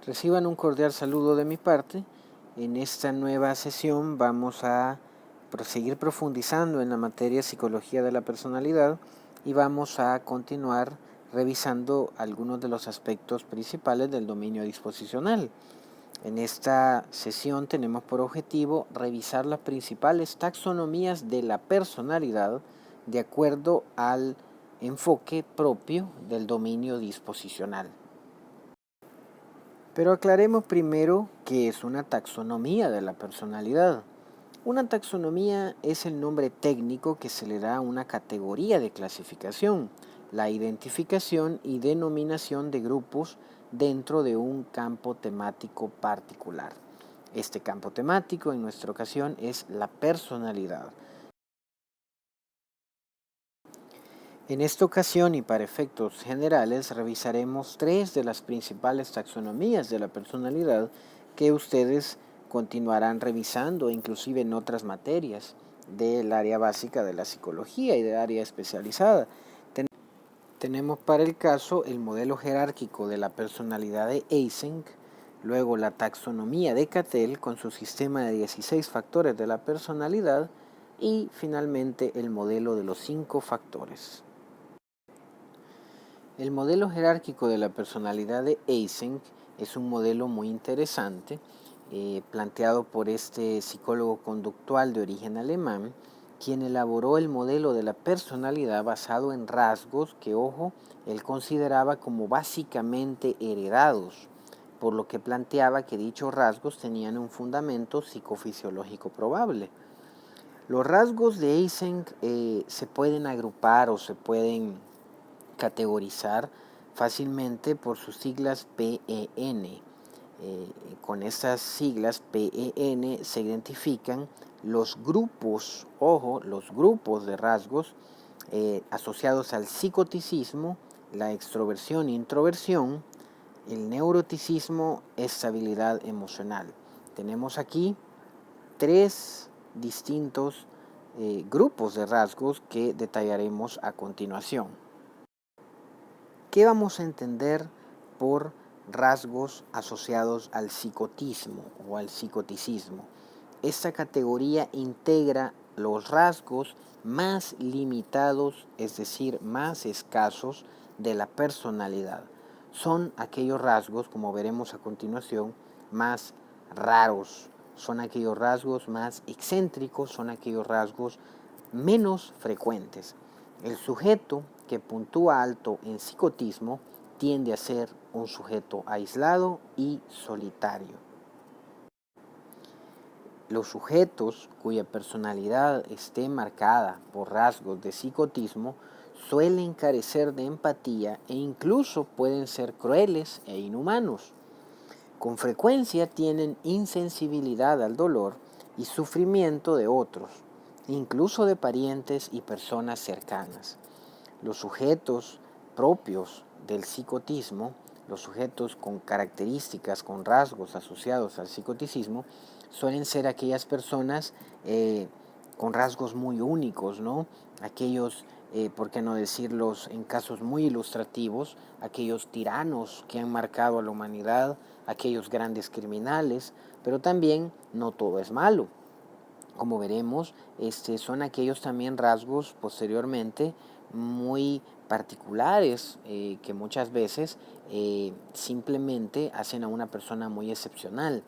Reciban un cordial saludo de mi parte. En esta nueva sesión vamos a seguir profundizando en la materia psicología de la personalidad y vamos a continuar revisando algunos de los aspectos principales del dominio disposicional. En esta sesión tenemos por objetivo revisar las principales taxonomías de la personalidad de acuerdo al enfoque propio del dominio disposicional. Pero aclaremos primero qué es una taxonomía de la personalidad. Una taxonomía es el nombre técnico que se le da a una categoría de clasificación, la identificación y denominación de grupos dentro de un campo temático particular. Este campo temático en nuestra ocasión es la personalidad. En esta ocasión y para efectos generales revisaremos 3 de las principales taxonomías de la personalidad que ustedes continuarán revisando inclusive en otras materias del área básica de la psicología y del área especializada. Tenemos para el caso el modelo jerárquico de la personalidad de Eysenck, luego la taxonomía de Cattell con su sistema de 16 factores de la personalidad y finalmente el modelo de los 5 factores. El modelo jerárquico de la personalidad de Eysenck es un modelo muy interesante, planteado por este psicólogo conductual de origen alemán, quien elaboró el modelo de la personalidad basado en rasgos que, ojo, él consideraba como básicamente heredados, por lo que planteaba que dichos rasgos tenían un fundamento psicofisiológico probable. Los rasgos de Eysenck se pueden agrupar o se pueden categorizar fácilmente por sus siglas PEN. Con estas siglas PEN se identifican los grupos, ojo, los grupos de rasgos asociados al psicoticismo, la extroversión e introversión, el neuroticismo, estabilidad emocional. Tenemos aquí 3 distintos grupos de rasgos que detallaremos a continuación. ¿Qué vamos a entender por rasgos asociados al psicotismo o al psicoticismo? Esta categoría integra los rasgos más limitados, es decir, más escasos de la personalidad. Son aquellos rasgos, como veremos a continuación, más raros, son aquellos rasgos más excéntricos, son aquellos rasgos menos frecuentes. El sujeto que puntúa alto en psicotismo tiende a ser un sujeto aislado y solitario. Los sujetos cuya personalidad esté marcada por rasgos de psicotismo suelen carecer de empatía e incluso pueden ser crueles e inhumanos. Con frecuencia tienen insensibilidad al dolor y sufrimiento de otros, incluso de parientes y personas cercanas. Los sujetos propios del psicotismo, los sujetos con características, con rasgos asociados al psicoticismo, suelen ser aquellas personas con rasgos muy únicos, ¿no? Aquellos, por qué no decirlos en casos muy ilustrativos, aquellos tiranos que han marcado a la humanidad, aquellos grandes criminales, pero también no todo es malo. Como veremos, son aquellos también rasgos posteriormente muy particulares que muchas veces simplemente hacen a una persona muy excepcional.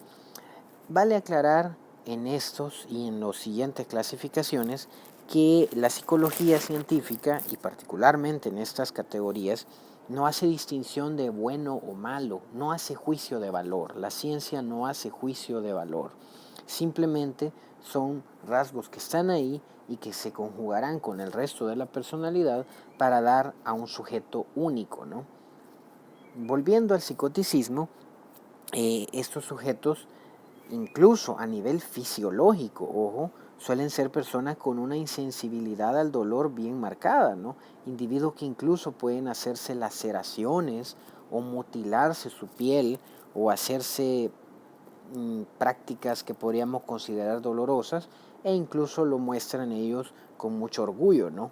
Vale aclarar en estos y en las siguientes clasificaciones que la psicología científica, y particularmente en estas categorías, no hace distinción de bueno o malo, no hace juicio de valor. La ciencia no hace juicio de valor. Simplemente son rasgos que están ahí y que se conjugarán con el resto de la personalidad para dar a un sujeto único, ¿no? Volviendo al psicoticismo, estos sujetos, incluso a nivel fisiológico, ojo, suelen ser personas con una insensibilidad al dolor bien marcada, ¿no? Individuos que incluso pueden hacerse laceraciones o mutilarse su piel o hacerse prácticas que podríamos considerar dolorosas e incluso lo muestran ellos con mucho orgullo, ¿no?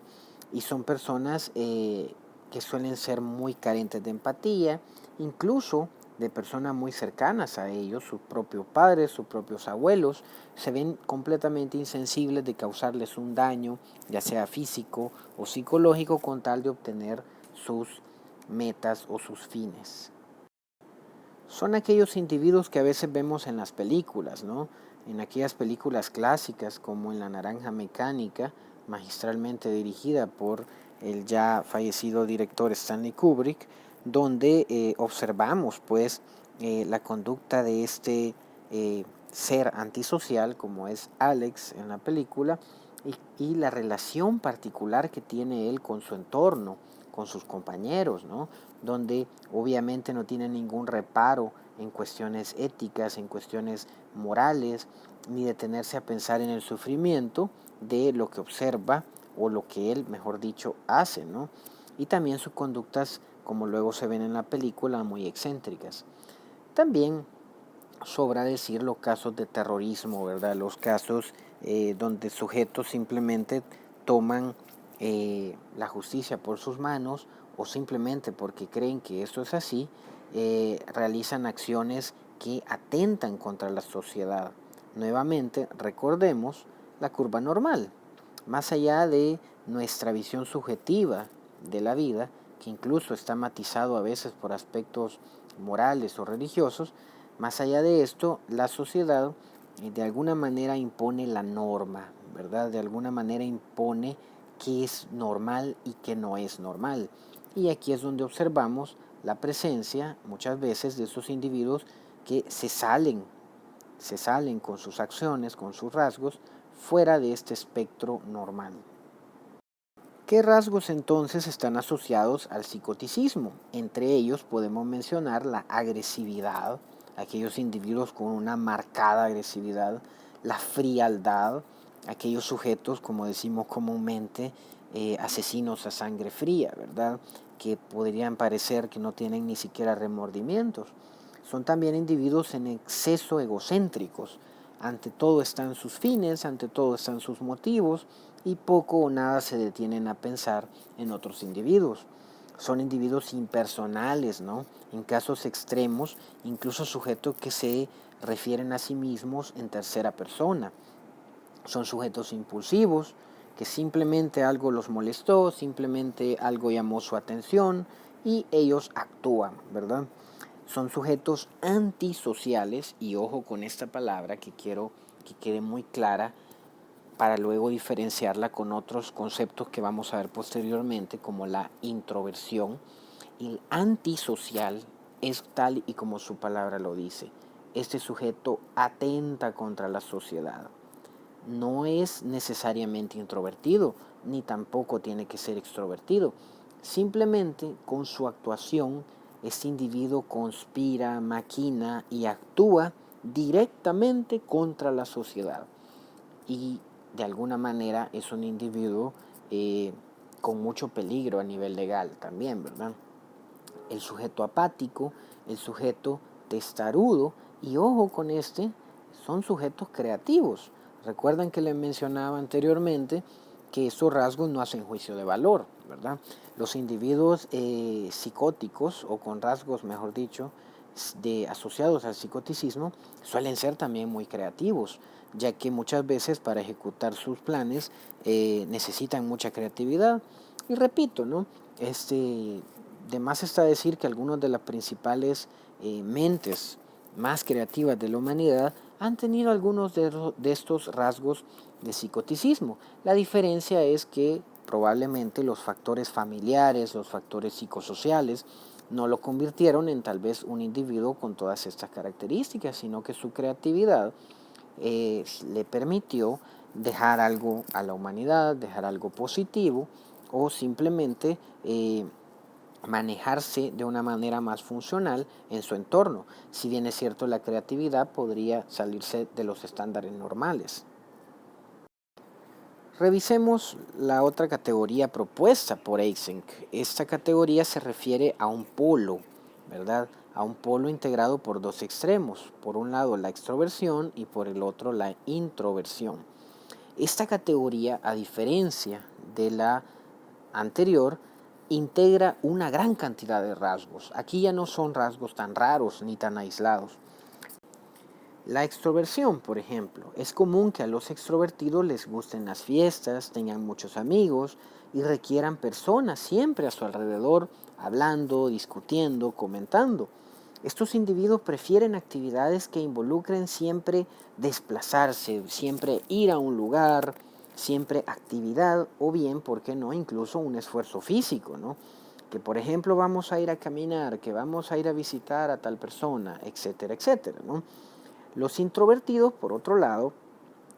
Y son personas que suelen ser muy carentes de empatía, incluso de personas muy cercanas a ellos, sus propios padres, sus propios abuelos, se ven completamente insensibles de causarles un daño, ya sea físico o psicológico, con tal de obtener sus metas o sus fines. Son aquellos individuos que a veces vemos en las películas, ¿no? En aquellas películas clásicas como en La Naranja Mecánica, magistralmente dirigida por el ya fallecido director Stanley Kubrick, donde observamos pues la conducta de este ser antisocial como es Alex en la película y la relación particular que tiene él con su entorno, con sus compañeros, ¿no? Donde obviamente no tiene ningún reparo en cuestiones éticas, en cuestiones morales, ni detenerse a pensar en el sufrimiento de lo que observa o lo que él, mejor dicho, hace, ¿no? Y también sus conductas, como luego se ven en la película, muy excéntricas. También sobra decir los casos de terrorismo, ¿verdad? Los casos donde sujetos simplemente toman la justicia por sus manos o simplemente porque creen que esto es así, realizan acciones que atentan contra la sociedad. Nuevamente, recordemos la curva normal. Más allá de nuestra visión subjetiva de la vida, que incluso está matizado a veces por aspectos morales o religiosos, más allá de esto, la sociedad de alguna manera impone la norma, ¿verdad? De alguna manera impone qué es normal y qué no es normal. Y aquí es donde observamos la presencia muchas veces de estos individuos que se salen con sus acciones, con sus rasgos, fuera de este espectro normal. ¿Qué rasgos entonces están asociados al psicoticismo? Entre ellos podemos mencionar la agresividad, aquellos individuos con una marcada agresividad, la frialdad, aquellos sujetos, como decimos comúnmente, asesinos a sangre fría, ¿verdad? Que podrían parecer que no tienen ni siquiera remordimientos. Son también individuos en exceso egocéntricos. Ante todo están sus fines, ante todo están sus motivos y poco o nada se detienen a pensar en otros individuos. Son individuos impersonales, ¿no? En casos extremos, incluso sujetos que se refieren a sí mismos en tercera persona. Son sujetos impulsivos, que simplemente algo los molestó, simplemente algo llamó su atención y ellos actúan, ¿verdad? Son sujetos antisociales, y ojo con esta palabra que quiero que quede muy clara para luego diferenciarla con otros conceptos que vamos a ver posteriormente, como la introversión. El antisocial es tal y como su palabra lo dice. Este sujeto atenta contra la sociedad. No es necesariamente introvertido, ni tampoco tiene que ser extrovertido. Simplemente con su actuación, este individuo conspira, maquina y actúa directamente contra la sociedad. Y de alguna manera es un individuo con mucho peligro a nivel legal también, ¿verdad? El sujeto apático, el sujeto testarudo, y ojo con este, son sujetos creativos. Recuerdan que les mencionaba anteriormente que estos rasgos no hacen juicio de valor, ¿verdad? Los individuos psicóticos o con rasgos, mejor dicho, asociados al psicoticismo suelen ser también muy creativos, ya que muchas veces para ejecutar sus planes necesitan mucha creatividad. Y repito, ¿no? De más está decir que algunos de las principales mentes más creativas de la humanidad han tenido algunos de estos rasgos de psicoticismo. La diferencia es que probablemente los factores familiares, los factores psicosociales, no lo convirtieron en tal vez un individuo con todas estas características, sino que su creatividad le permitió dejar algo a la humanidad, dejar algo positivo o simplemente manejarse de una manera más funcional en su entorno. Si bien es cierto, la creatividad podría salirse de los estándares normales. Revisemos la otra categoría propuesta por Eysenck. Esta categoría se refiere a un polo, ¿verdad? A un polo integrado por dos extremos. Por un lado la extroversión y por el otro la introversión. Esta categoría, a diferencia de la anterior, integra una gran cantidad de rasgos. Aquí ya no son rasgos tan raros ni tan aislados. La extroversión, por ejemplo, es común que a los extrovertidos les gusten las fiestas, tengan muchos amigos y requieran personas siempre a su alrededor, hablando, discutiendo, comentando. Estos individuos prefieren actividades que involucren siempre desplazarse, siempre ir a un lugar, siempre actividad o bien, ¿por qué no?, incluso un esfuerzo físico, ¿no? Que por ejemplo vamos a ir a caminar, que vamos a ir a visitar a tal persona, etcétera, etcétera, ¿no? Los introvertidos, por otro lado,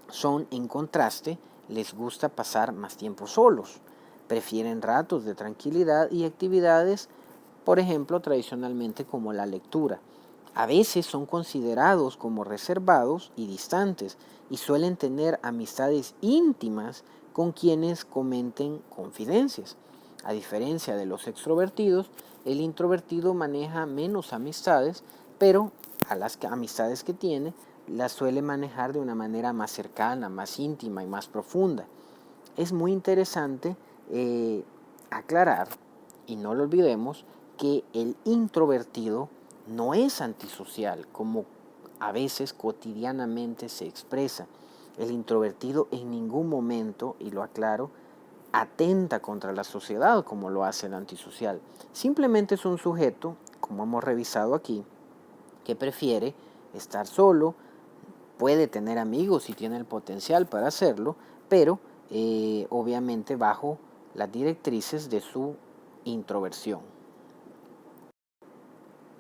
son en contraste, les gusta pasar más tiempo solos, prefieren ratos de tranquilidad y actividades, por ejemplo, tradicionalmente como la lectura. A veces son considerados como reservados y distantes y suelen tener amistades íntimas con quienes comenten confidencias. A diferencia de los extrovertidos, el introvertido maneja menos amistades, pero a las amistades que tiene las suele manejar de una manera más cercana, más íntima y más profunda. Es muy interesante aclarar, y no lo olvidemos, que el introvertido no es antisocial, como a veces cotidianamente se expresa. El introvertido en ningún momento, y lo aclaro, atenta contra la sociedad como lo hace el antisocial. Simplemente es un sujeto, como hemos revisado aquí, que prefiere estar solo, puede tener amigos y tiene el potencial para hacerlo, pero obviamente bajo las directrices de su introversión.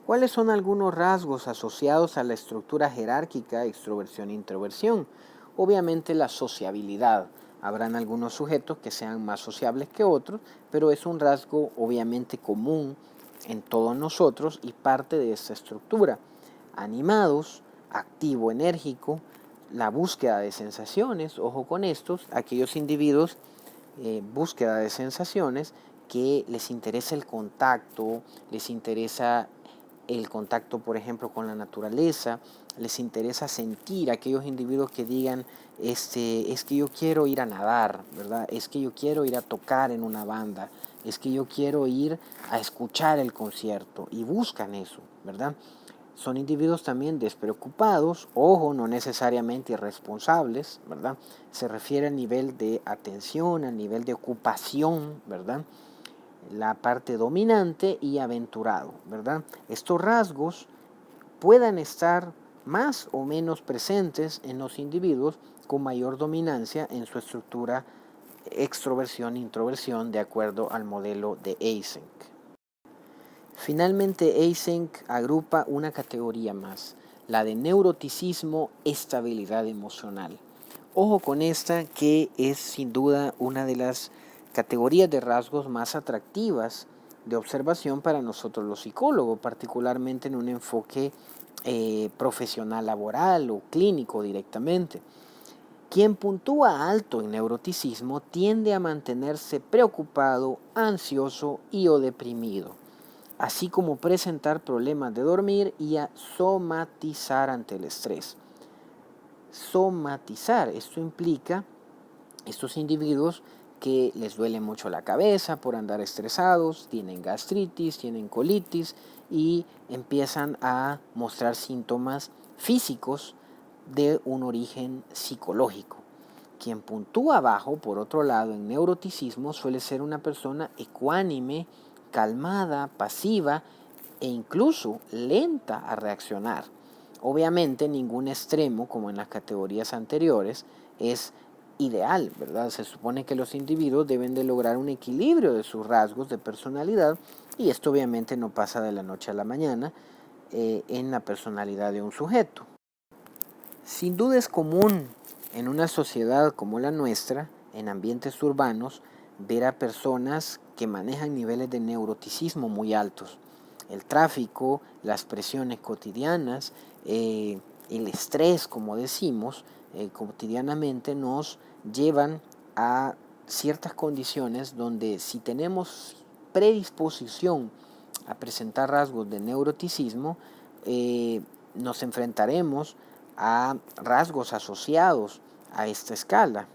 ¿Cuáles son algunos rasgos asociados a la estructura jerárquica extroversión-introversión? Obviamente la sociabilidad. Habrán algunos sujetos que sean más sociables que otros, pero es un rasgo obviamente común en todos nosotros y parte de esta estructura. Animados, activo, enérgico, la búsqueda de sensaciones, ojo con estos, aquellos individuos, búsqueda de sensaciones que les interesa el contacto, les interesa el contacto, por ejemplo, con la naturaleza, les interesa sentir, aquellos individuos que digan, es que yo quiero ir a nadar, ¿verdad? Es que yo quiero ir a tocar en una banda, es que yo quiero ir a escuchar el concierto, y buscan eso, ¿verdad? Son individuos también despreocupados, ojo, no necesariamente irresponsables, ¿verdad? Se refiere al nivel de atención, al nivel de ocupación, ¿verdad? La parte dominante y aventurado, ¿verdad? Estos rasgos puedan estar más o menos presentes en los individuos con mayor dominancia en su estructura extroversión-introversión de acuerdo al modelo de Eysenck. Finalmente, Eysenck agrupa una categoría más, la de neuroticismo, estabilidad emocional. Ojo con esta, que es sin duda una de las categorías de rasgos más atractivas de observación para nosotros los psicólogos, particularmente en un enfoque profesional laboral o clínico directamente. Quien puntúa alto en neuroticismo tiende a mantenerse preocupado, ansioso y o deprimido, así como presentar problemas de dormir y a somatizar ante el estrés. Somatizar, esto implica estos individuos que les duele mucho la cabeza por andar estresados, tienen gastritis, tienen colitis y empiezan a mostrar síntomas físicos de un origen psicológico. Quien puntúa abajo, por otro lado, en neuroticismo suele ser una persona ecuánime, calmada, pasiva e incluso lenta a reaccionar. Obviamente ningún extremo, como en las categorías anteriores, es ideal, ¿verdad? Se supone que los individuos deben de lograr un equilibrio de sus rasgos de personalidad y esto obviamente no pasa de la noche a la mañana en la personalidad de un sujeto. Sin duda es común en una sociedad como la nuestra, en ambientes urbanos, ver a personas que manejan niveles de neuroticismo muy altos. El tráfico, las presiones cotidianas, el estrés, como decimos, cotidianamente nos llevan a ciertas condiciones donde si tenemos predisposición a presentar rasgos de neuroticismo, nos enfrentaremos a rasgos asociados a esta escala.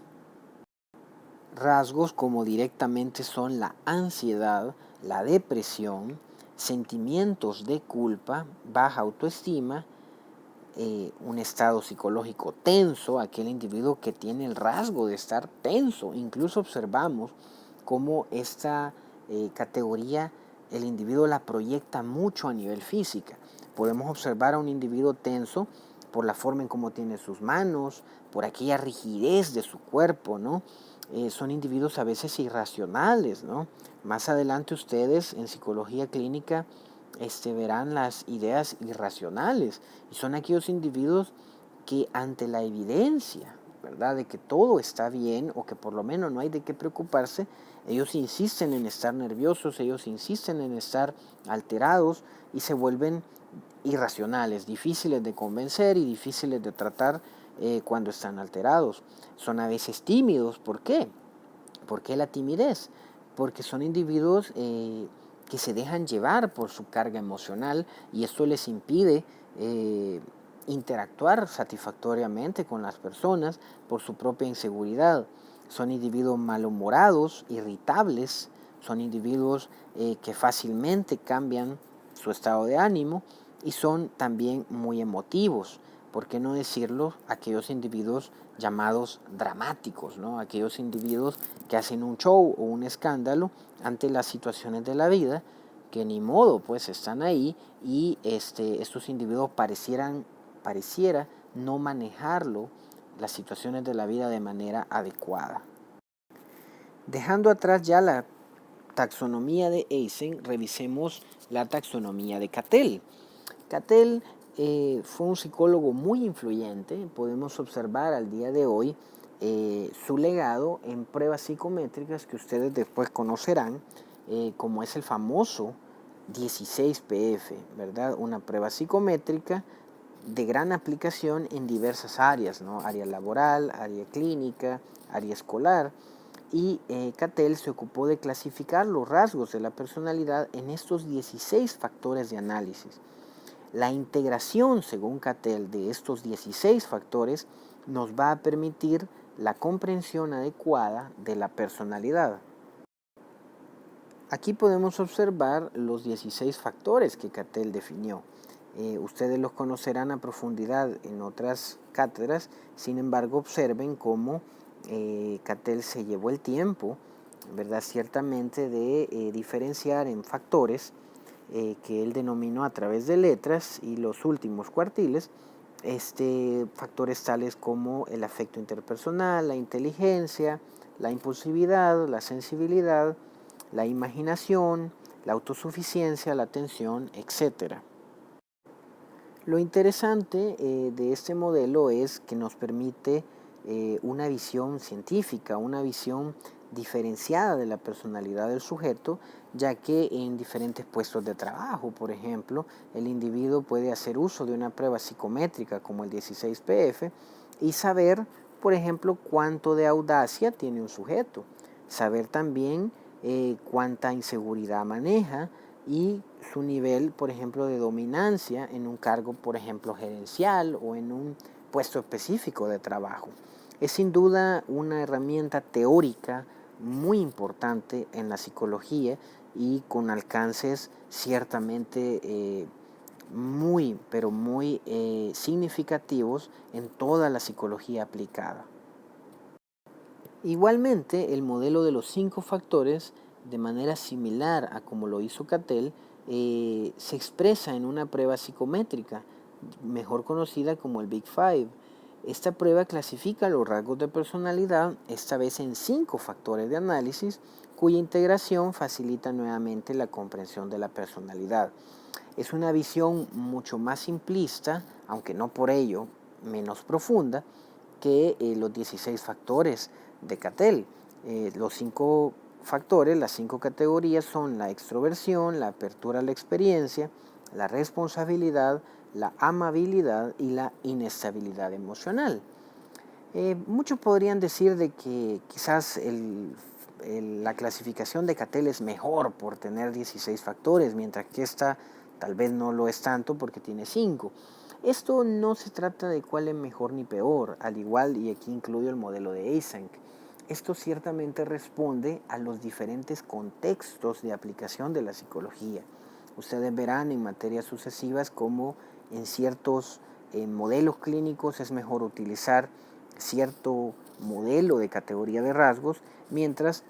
Rasgos como directamente son la ansiedad, la depresión, sentimientos de culpa, baja autoestima, un estado psicológico tenso, aquel individuo que tiene el rasgo de estar tenso. Incluso observamos cómo esta categoría el individuo la proyecta mucho a nivel física. Podemos observar a un individuo tenso por la forma en cómo tiene sus manos, por aquella rigidez de su cuerpo, ¿no? Son individuos a veces irracionales, ¿no? Más adelante ustedes en psicología clínica verán las ideas irracionales, y son aquellos individuos que ante la evidencia, ¿verdad?, de que todo está bien o que por lo menos no hay de qué preocuparse, ellos insisten en estar nerviosos, ellos insisten en estar alterados y se vuelven irracionales, difíciles de convencer y difíciles de tratar cuando están alterados. Son a veces tímidos. ¿Por qué? ¿Por qué la timidez? Porque son individuos que se dejan llevar por su carga emocional, y esto les impide interactuar satisfactoriamente con las personas por su propia inseguridad. Son individuos malhumorados, irritables, son individuos que fácilmente cambian su estado de ánimo, y son también muy emotivos. ¿Por qué no decirlo? Aquellos individuos llamados dramáticos, ¿no? Aquellos individuos que hacen un show o un escándalo ante las situaciones de la vida, que ni modo, pues están ahí, y estos individuos pareciera no manejarlo, las situaciones de la vida, de manera adecuada. Dejando atrás ya la taxonomía de Eysen, revisemos la taxonomía de Cattell. Cattell fue un psicólogo muy influyente. Podemos observar al día de hoy su legado en pruebas psicométricas que ustedes después conocerán, como es el famoso 16PF, ¿verdad? Una prueba psicométrica de gran aplicación en diversas áreas, ¿no? Área laboral, área clínica, área escolar. Y Cattell se ocupó de clasificar los rasgos de la personalidad en estos 16 factores de análisis. La integración, según Cattell, de estos 16 factores nos va a permitir la comprensión adecuada de la personalidad. Aquí podemos observar los 16 factores que Cattell definió. Ustedes los conocerán a profundidad en otras cátedras. Sin embargo, observen cómo Cattell se llevó el tiempo, ¿verdad?, ciertamente, de diferenciar en factores que él denominó a través de letras y los últimos cuartiles, factores tales como el afecto interpersonal, la inteligencia, la impulsividad, la sensibilidad, la imaginación, la autosuficiencia, la atención, etc. Lo interesante de este modelo es que nos permite una visión científica, una visión diferenciada de la personalidad del sujeto, ya que en diferentes puestos de trabajo, por ejemplo, el individuo puede hacer uso de una prueba psicométrica como el 16PF y saber, por ejemplo, cuánto de audacia tiene un sujeto, saber también cuánta inseguridad maneja y su nivel, por ejemplo, de dominancia en un cargo, por ejemplo, gerencial o en un puesto específico de trabajo. Es sin duda una herramienta teórica muy importante en la psicología y con alcances ciertamente muy, pero muy significativos en toda la psicología aplicada. Igualmente, el modelo de los 5 factores, de manera similar a como lo hizo Cattell, se expresa en una prueba psicométrica, mejor conocida como el Big Five. Esta prueba clasifica los rasgos de personalidad, esta vez en 5 factores de análisis, cuya integración facilita nuevamente la comprensión de la personalidad. Es una visión mucho más simplista, aunque no por ello menos profunda, que los 16 factores de Cattell. Los 5 factores, las 5 categorías son la extroversión, la apertura a la experiencia, la responsabilidad, la amabilidad y la inestabilidad emocional. Muchos podrían decir de que quizás la clasificación de Cattell es mejor por tener 16 factores, mientras que esta tal vez no lo es tanto porque tiene 5. Esto no se trata de cuál es mejor ni peor, al igual, y aquí incluyo el modelo de Eysenck. Esto ciertamente responde a los diferentes contextos de aplicación de la psicología. Ustedes verán en materias sucesivas cómo en ciertos modelos clínicos es mejor utilizar cierto modelo de categoría de rasgos, mientras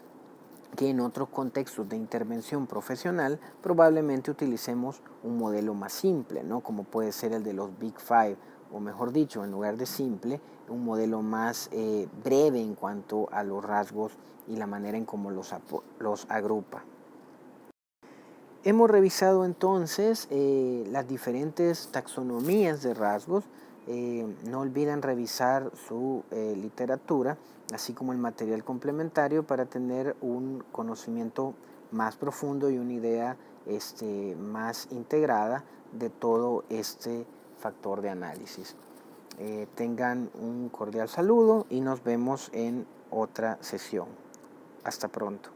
que en otros contextos de intervención profesional probablemente utilicemos un modelo más simple, ¿no? Como puede ser el de los Big Five, o mejor dicho, en lugar de simple, un modelo más breve en cuanto a los rasgos y la manera en cómo los agrupa. Hemos revisado entonces las diferentes taxonomías de rasgos. No olviden revisar su literatura, así como el material complementario, para tener un conocimiento más profundo y una idea más integrada de todo este factor de análisis. Tengan un cordial saludo y nos vemos en otra sesión. Hasta pronto.